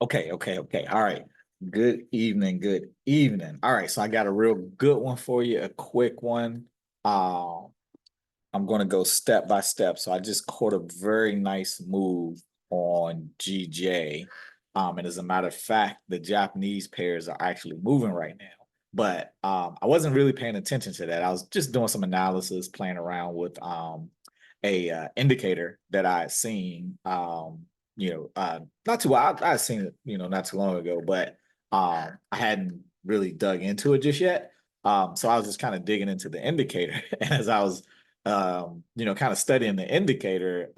Okay. All right. Good evening. Good evening. All right. So I got a real good one for you, a quick one. Uh, I'm going to go step by step. So I just caught a very nice move on GJ. And as a matter of fact, the Japanese pairs are actually moving right now. But I wasn't really paying attention to that. I was just doing some analysis, playing around with a indicator that I had seen. Not too. I had seen it, not too long ago, but I hadn't really dug into it just yet. So I was just kind of digging into the indicator, and as I was kind of studying the indicator,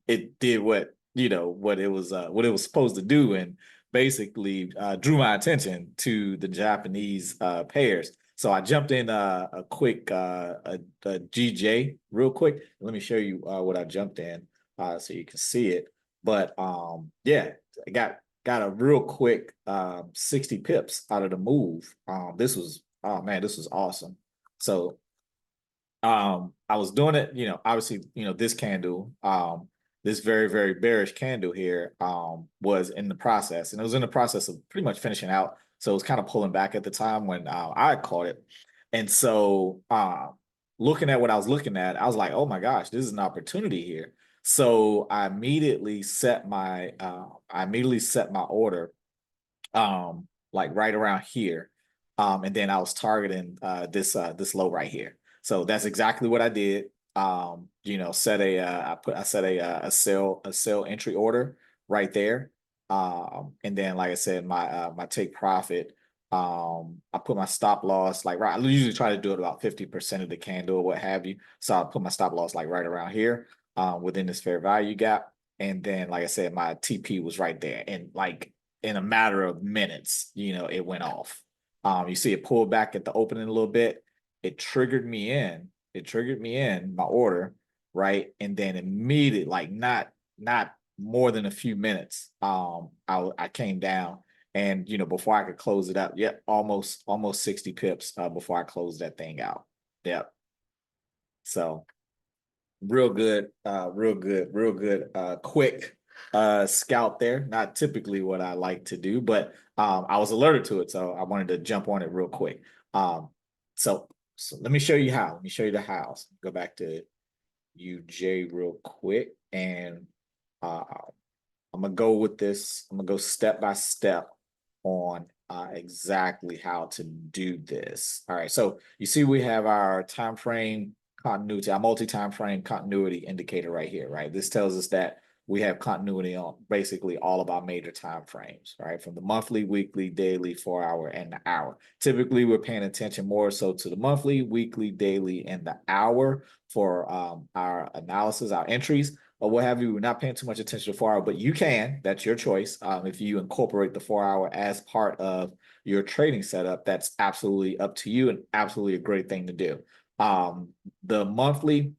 it did what it was supposed to do, and basically drew my attention to the Japanese pairs. So I jumped in a quick a GJ real quick. Let me show you what I jumped in so you can see it. But yeah, I got a real quick 60 pips out of the move. This was oh man, this was awesome. So I was doing it, obviously, this candle, this very, very bearish candle here, was in the process, and it was in the process of pretty much finishing out. So it was kind of pulling back at the time when I caught it. And so looking at what I was looking at, I was like, oh my gosh, this is an opportunity here. So I immediately set my order like right around here. And then I was targeting this low right here. So that's exactly what I did. I set a sell entry order right there. And then like I said, my take profit. I put my stop loss like right. I usually try to do it about 50% of the candle or what have you. So I put my stop loss like right around here, within this fair value gap. And then, like I said, my TP was right there. And like in a matter of minutes, it went off. You see it pulled back at the opening a little bit. It triggered me in. It triggered me in my order, right? And then immediately, like not more than a few minutes, I came down, and before I could close it out, yep, almost 60 pips before I closed that thing out. Yep. So real good, quick scalp there. Not typically what I like to do, but I was alerted to it, so I wanted to jump on it real quick. Um, so let me show you how. Let me show you the hows. Go back to UJ real quick, and uh, I'm gonna go with this. I'm gonna go step by step on exactly how to do this. All right, so you see we have our time frame continuity, our multi-time frame continuity indicator right here, right? This tells us that we have continuity on basically all of our major time frames, right? From the monthly, weekly, daily, 4 hour, and the hour. Typically, we're paying attention more so to the monthly, weekly, daily, and the hour for our analysis, our entries or what have you. We're not paying too much attention to 4 hour, but you can. That's your choice. If you incorporate the 4 hour as part of your trading setup, that's absolutely up to you and absolutely a great thing to do. The monthly,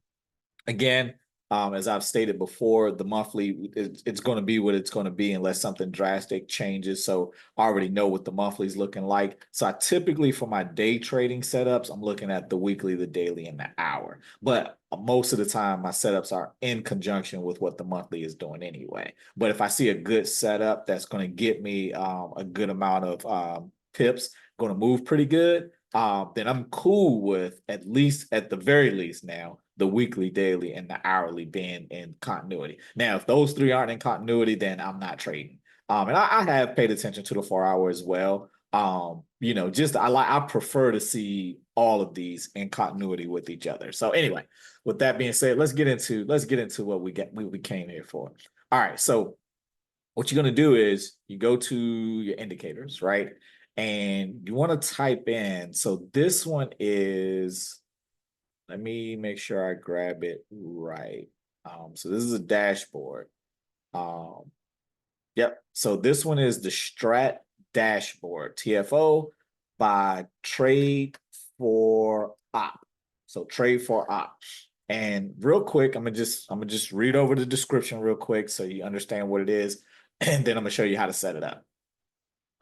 again, as I've stated before, the monthly it's going to be what it's going to be unless something drastic changes. So I already know what the monthly is looking like. So I typically, for my day trading setups, I'm looking at the weekly, the daily, and the hour. But most of the time, my setups are in conjunction with what the monthly is doing anyway. But if I see a good setup that's going to get me a good amount of pips, going to move pretty good, then I'm cool with at the very least now the weekly, daily, and the hourly being in continuity. Now, if those three aren't in continuity, then I'm not trading. And I have paid attention to the 4 hour as well. Just I prefer to see all of these in continuity with each other. So anyway, with that being said, let's get into what we came here for. All right, so what you're going to do is you go to your indicators, right? And you want to type in. So this one is, let me make sure I grab it right. So this is a dashboard. Um, yep. So this one is the Strat Dashboard, TFO by Trade for Op. So Trade for Op. And real quick, I'm gonna just read over the description real quick so you understand what it is, and then I'm gonna show you how to set it up.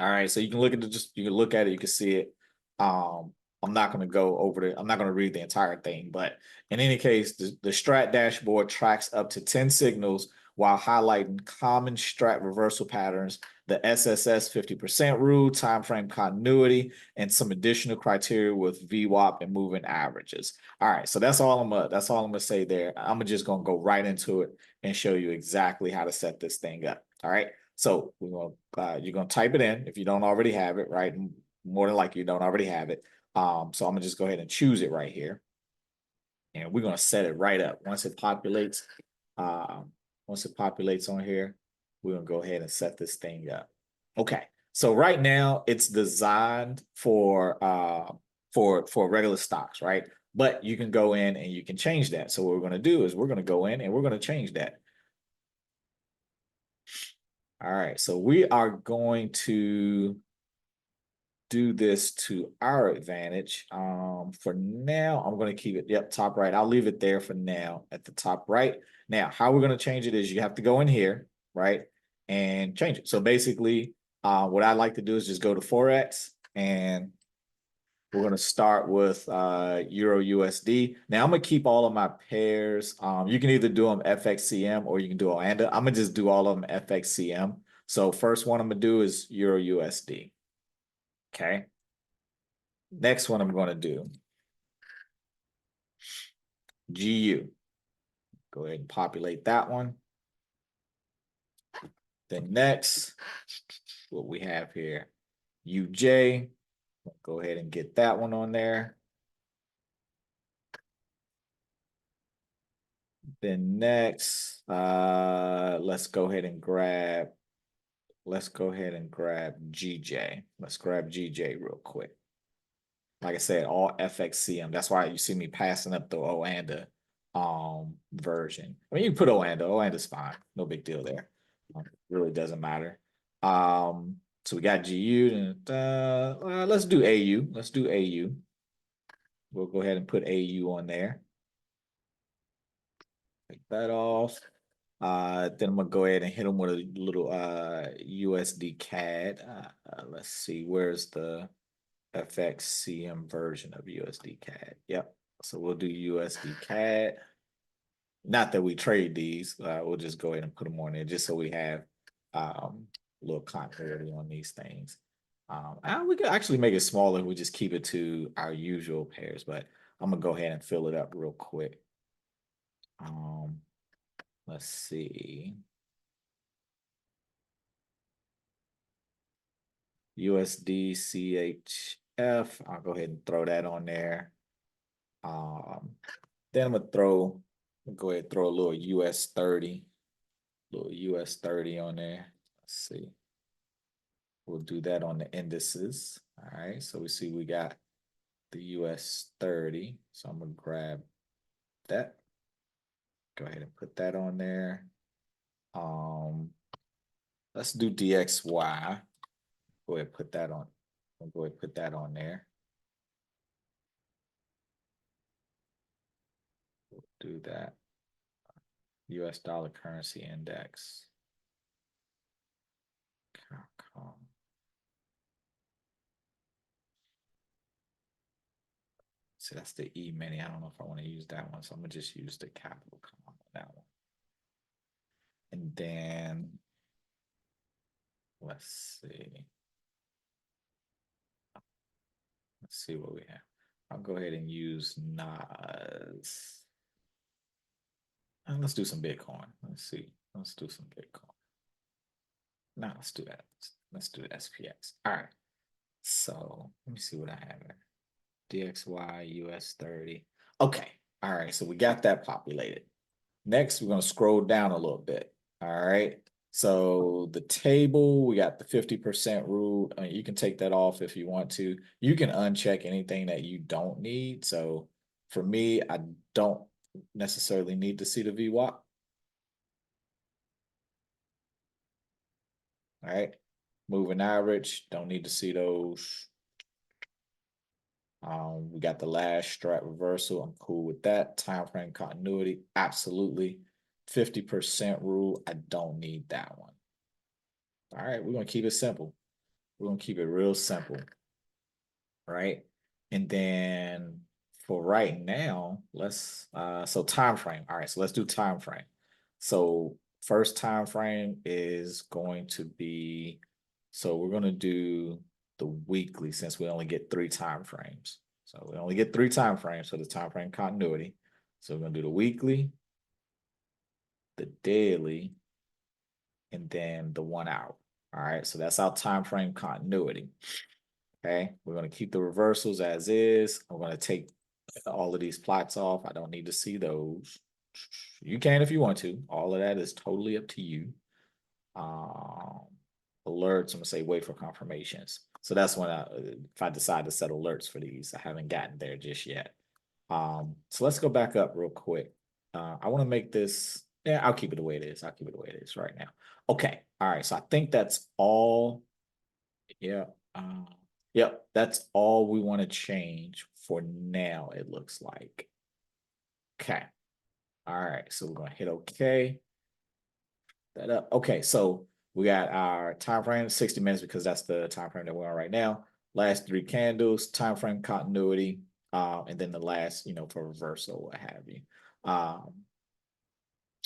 All right, so you can look at you can look at it, you can see it. Um, I'm not going to go over I'm not going to read the entire thing, but in any case, the Strat dashboard tracks up to 10 signals while highlighting common Strat reversal patterns the SSS 50% rule, time frame continuity, and some additional criteria with VWAP and moving averages. All right, so that's all I'm gonna say there. I'm just gonna go right into it and show you exactly how to set this thing up. All right, so you're gonna type it in if you don't already have it, right? More than likely you don't already have it. So I'm gonna just go ahead and choose it right here, and we're gonna set it right up. Once it populates on here, we're gonna go ahead and set this thing up. Okay, so right now it's designed for regular stocks, right? But you can go in and you can change that. So what we're gonna do is we're gonna go in and we're gonna change that. All right, so we are going to do this to our advantage. For now, I'm going to keep it, yep, top right. I'll leave it there for now at the top right. Now, how we're going to change it is you have to go in here, right, and change it. So basically, what I like to do is just go to Forex, and we're going to start with Euro USD. Now, I'm going to keep all of my pairs. You can either do them FXCM or you can do Oanda. I'm going to just do all of them FXCM. So first one I'm going to do is Euro USD. Okay. Next one I'm going to do GU. Go ahead and populate that one. Then next, what we have here, UJ. Go ahead and get that one on there. Then next, let's go ahead and grab GJ. Let's grab GJ real quick. Like I said, all FXCM. That's why you see me passing up the Oanda version. I mean, you can put Oanda. Oanda's fine. No big deal there. Really doesn't matter. So we got GU. And let's do AU. Let's do AU. We'll go ahead and put AU on there. Take that off. Then I'm gonna go ahead and hit them with a little USD CAD. Let's see, where's the FXCM version of USD CAD? Yep. So we'll do USD CAD. Not that we trade these. We'll just go ahead and put them on there just so we have a little continuity on these things. We could actually make it smaller if we just keep it to our usual pairs, but I'm gonna go ahead and fill it up real quick. Let's see. USD CHF. I'll go ahead and throw that on there. Then I'm gonna go ahead and throw a little US 30. Little US 30 on there. Let's see. We'll do that on the indices. All right. So we see we got the US 30. So I'm gonna grab that. Go ahead and put that on there. Let's do DXY. Go ahead and put that on. I'll go ahead and put that on there. We'll do that. US dollar currency index. So that's the E-mini. I don't know if I want to use that one. So I'm going to just use the capital comma on that one. And then let's see. Let's see what we have. I'll go ahead and use NAS. And let's do some Bitcoin. Let's see. Let's do some Bitcoin. No, let's do that. Let's do SPX. All right. So let me see what I have here. DXY, US 30. Okay. All right. So we got that populated. Next, we're going to scroll down a little bit. All right. So the table, we got the 50% rule. You can take that off if you want to. You can uncheck anything that you don't need. So for me, I don't necessarily need to see the VWAP. All right. Moving average, don't need to see those. We got the last strat reversal. I'm cool with that. Time frame continuity, absolutely. 50% rule, I don't need that one. All right, we're gonna keep it simple. We're gonna keep it real simple, right? And then for right now, let's so time frame. All right, so let's do time frame. So first time frame is going to be So we're going to do the weekly since we only get 3 time frames. So we only get 3 time frames for the time frame continuity. So we're going to do the weekly, the daily, and then the 1 hour. All right, so that's our time frame continuity. Okay, we're going to keep the reversals as is. I'm going to take all of these plots off. I don't need to see those. You can if you want to. All of that is totally up to you. Alerts, I'm gonna say wait for confirmations. So that's when if I decide to set alerts for these, I haven't gotten there just yet. So let's go back up real quick. I want to make this, yeah, I'll keep it the way it is. I'll keep it the way it is right now. Okay, all right, so I think that's all. Yeah, yep, that's all we want to change for now, it looks like. Okay, all right, so we're gonna hit okay. That up. Okay, so we got our time frame 60 minutes because that's the time frame that we're on right now. Last 3 candles, time frame continuity, and then the last, for reversal, what have you.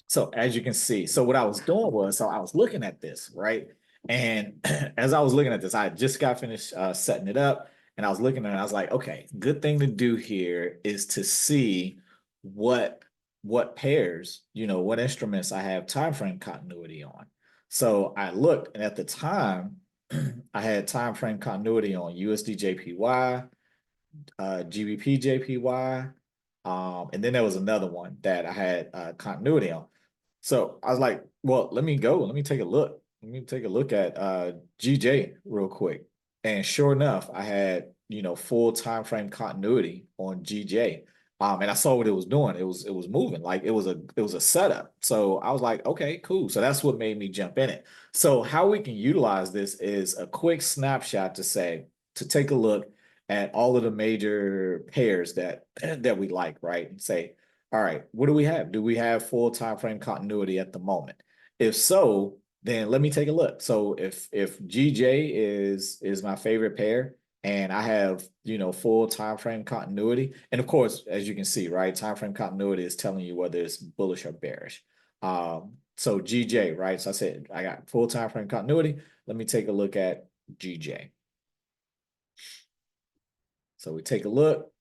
So as you can see, so what I was doing was, so I was looking at this, right? And as I was looking at this, I just got finished setting it up, and I was looking at it, I was like, okay, good thing to do here is to see what pairs, what instruments I have time frame continuity on. So I looked, and at the time, I had time frame continuity on USD JPY, GBP JPY, and then there was another one that I had continuity on. So I was like, well, let me go. Let me take a look. Let me take a look at GJ real quick. And sure enough, I had, full time frame continuity on GJ. And I saw what it was doing. It was moving like it was a setup. So I was like, okay, cool. So that's what made me jump in it. So how we can utilize this is a quick snapshot to take a look at all of the major pairs that we like, right? And say, all right, what do we have? Do we have full time frame continuity at the moment? If so, then let me take a look. So if GJ is my favorite pair and I have, full time frame continuity, and of course, as you can see, right, time frame continuity is telling you whether it's bullish or bearish. So GJ, right? So I said I got full time frame continuity. Let me take a look at GJ. So we take a look,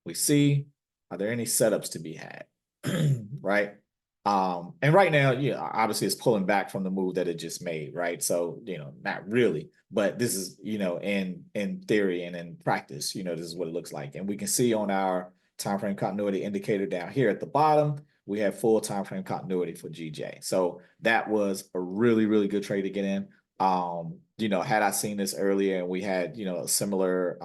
we see, are there any setups to be had? Right. And right now, obviously it's pulling back from the move that it just made, right? So, not really, but this is, in theory and in practice, this is what it looks like. And we can see on our time frame continuity indicator down here at the bottom, we have full time frame continuity for GJ. So that was a really, really good trade to get in. Had I seen this earlier and we had, a similar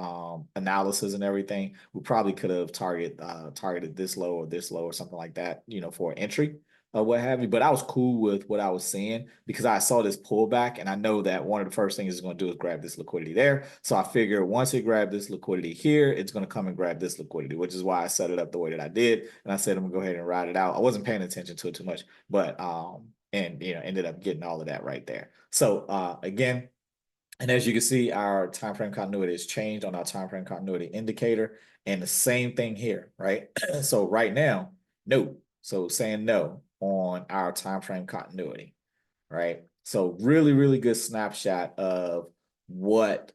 analysis and everything, we probably could have targeted this low or something like that, for entry or what have you. But I was cool with what I was seeing because I saw this pullback and I know that one of the first things it's going to do is grab this liquidity there. So I figure once it grabbed this liquidity here, it's going to come and grab this liquidity, which is why I set it up the way that I did. And I said, I'm gonna go ahead and ride it out. I wasn't paying attention to it too much, but and ended up getting all of that right there. So again, and as you can see, our time frame continuity has changed on our time frame continuity indicator, and the same thing here, right? So right now, no. So saying no on our time frame continuity, right? So really, really good snapshot of what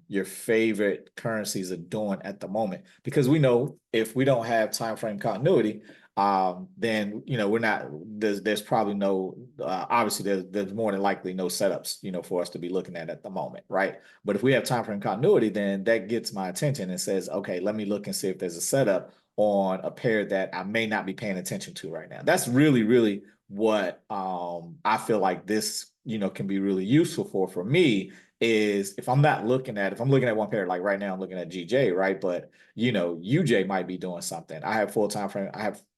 your favorite currencies are doing at the moment, because we know if we don't have time frame continuity, then we're not, there's probably no obviously there's more than likely no setups for us to be looking at the moment, right? But if we have time frame continuity, then that gets my attention and says, okay, let me look and see if there's a setup on a pair that I may not be paying attention to right now. That's really, really what I feel like this can be really useful for me is if I'm looking at one pair, like right now I'm looking at GJ, right? But UJ might be doing something. I have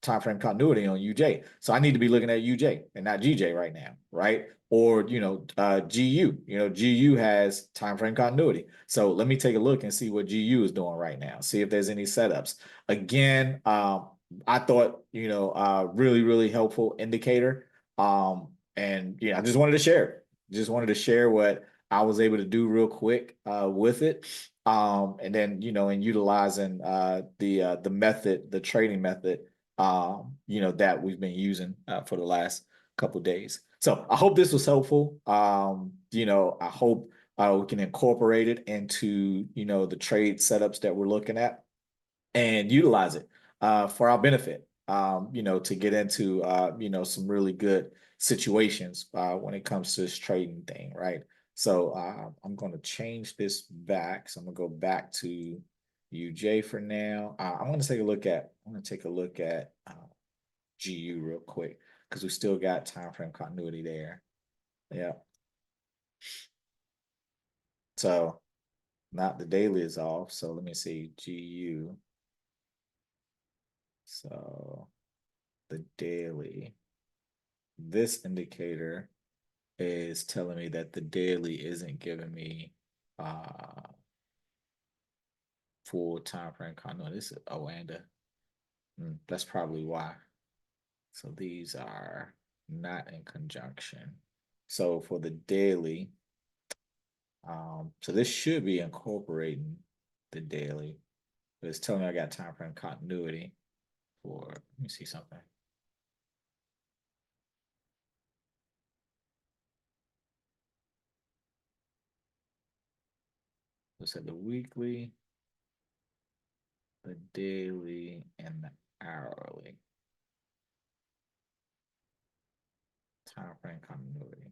time frame continuity on UJ. So I need to be looking at UJ and not GJ right now, right? Or GU. GU has time frame continuity. So let me take a look and see what GU is doing right now. See if there's any setups. Again, I thought, really, really helpful indicator. And I just wanted to share it. Just wanted to share what I was able to do real quick with it. And then, in utilizing the method, the trading method, that we've been using for the last couple of days. So I hope this was helpful. I hope we can incorporate it into, the trade setups that we're looking at and utilize it for our benefit, to get into, some really good situations when it comes to this trading thing, right? So I'm going to change this back. So I'm going to go back to UJ for now. I'm going to take a look at, GU real quick because we still got time frame continuity there. Yeah. So not the daily is off. So let me see GU. So the daily, this indicator is telling me that the daily isn't giving me full time frame continuity. This is that's probably why. So these are not in conjunction. So for the daily, so this should be incorporating the daily, but it's telling me I got time frame continuity for, let me see something. Let's at the weekly, the daily, and the hourly. Time frame continuity.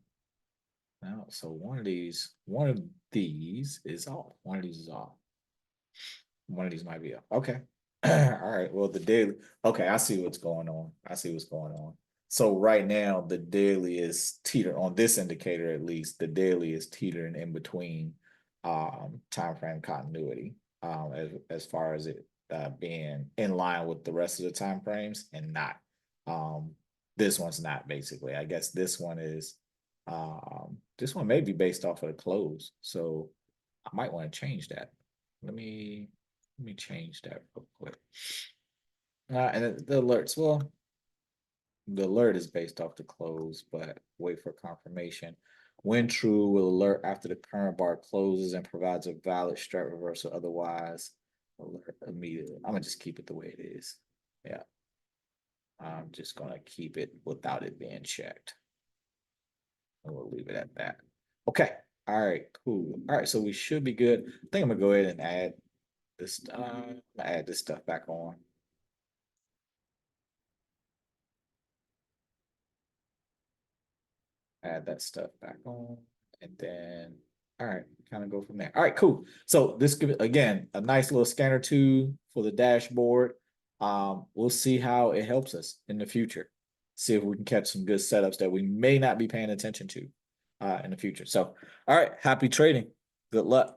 Now, so one of these is off. One of these is off. One of these might be off. Okay. All right. Well, the daily. Okay, I see what's going on. So right now, the daily is teeter on this indicator at least. The daily is teetering in between time frame continuity as far as it being in line with the rest of the time frames and not. This one's not basically. I guess this one is. This one may be based off of the close, so I might want to change that. Let me change that real quick. And the alerts, well, the alert is based off the close, but wait for confirmation. When true, will alert after the current bar closes and provides a valid strike reversal. Otherwise, alert immediately. I'm gonna just keep it the way it is. Yeah. I'm just gonna keep it without it being checked. And we'll leave it at that. Okay. All right, cool. All right, so we should be good. I think I'm gonna go ahead and add this stuff back on. Add that stuff back on, and then all right, kind of go from there. All right, cool. So this could again a nice little scanner tool for the dashboard. We'll see how it helps us in the future. See if we can catch some good setups that we may not be paying attention to in the future. So, all right, happy trading. Good luck.